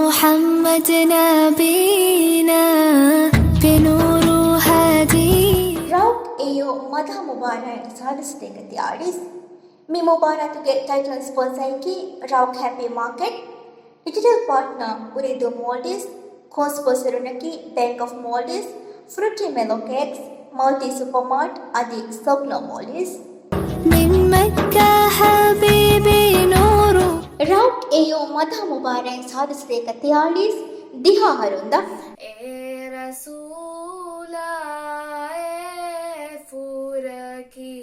محمد نبينا بنور هادي. ರೌಕ್ ಎಯೋ ಮದ ಮುಬಾರಕ್ ಸಾಧಿಸದೇಗತಿ ಆಡಿಸ್ ಮಿ ಮುಬಾರಕ್ಗೆ ಟೈಟಲ್ ಸ್ಪಾನ್ಸರ್ಗೆ ರೌಕ್ ಹ್ಯಾಪಿ ಮಾರ್ಕೆಟ್ ಡಿಜಿಟಲ್ ಪಾರ್ಟ್ನರ್ ಉರಿದು ಮೋಲ್ಡಿಸ್ ಕೋಸ್ಪೋಸರುನಕಿ ಬ್ಯಾಂಕ್ ಆಫ್ ಮೋಲ್ಡಿಸ್ Frooti mellow cakes multi super mart ಅದಿ ಸೋಕ್ನೋ ಮೋಲ್ಡಿಸ್ من مكة حبيبي نور. ರೌಕ್ ಎಯೋ ಮದ ಮುಬಾರಕ್ ಸಾಧಿಸದೇಗತಿ ಆಡಿಸ್ ದಿಹಾ ಹರುಂದ ए रसूला फूरकी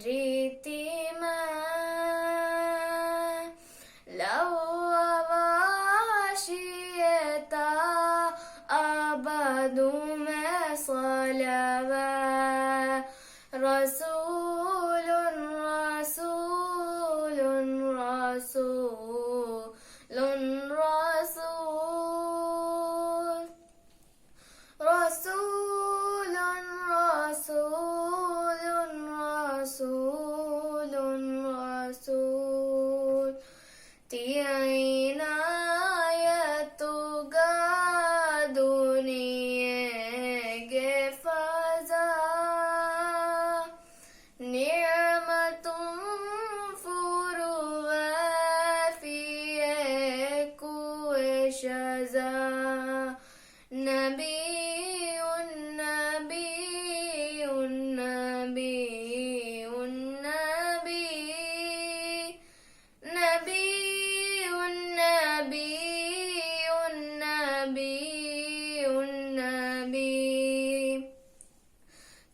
रीति लव वाशियता अबदु में सलवा रसूल रसूल रसूल रसूल رسول رسول رسول رسول عنايتك دنيا فزا نعمة فروا فيك وشزا نبي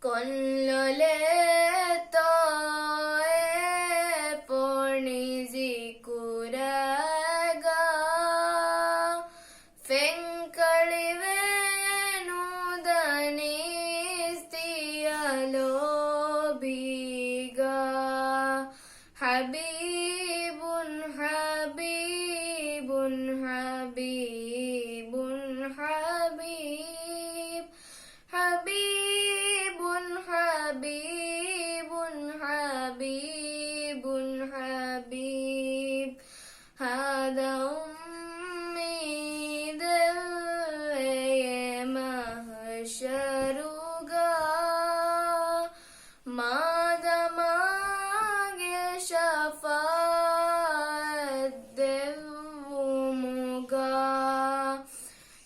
كل لتا پرنی ذکرگا فنکڑی وینو دنیستیالو بیگا حبیب حبیب حبیب حبیب حبيب حبيب حبيب حبيب هذا أمي ذوي محشرغا ما دماغ شفاعت دموغا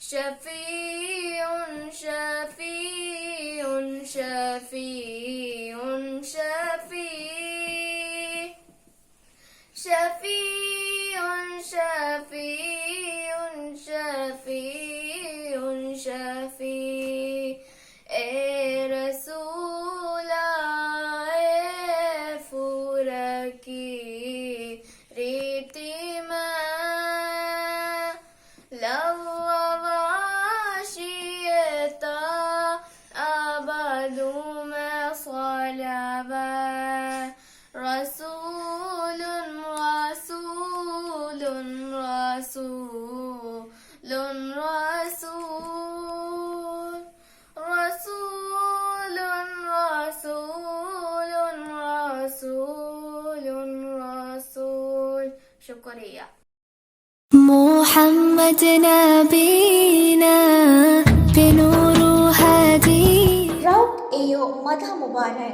شفيع شفيع شفيع شفيع شفيع شفيع شفيع شفيع اے رسولا اے فورکی ریتی میں لو واشیتا أبدو ما صلبا رسول رسول رسول رسول رسول رسول رسول رسول شكرا محمد نبينا بنور هادي. ರೌಕ್ ಎಯೋ ಮದ ಮುಬಾರಕ್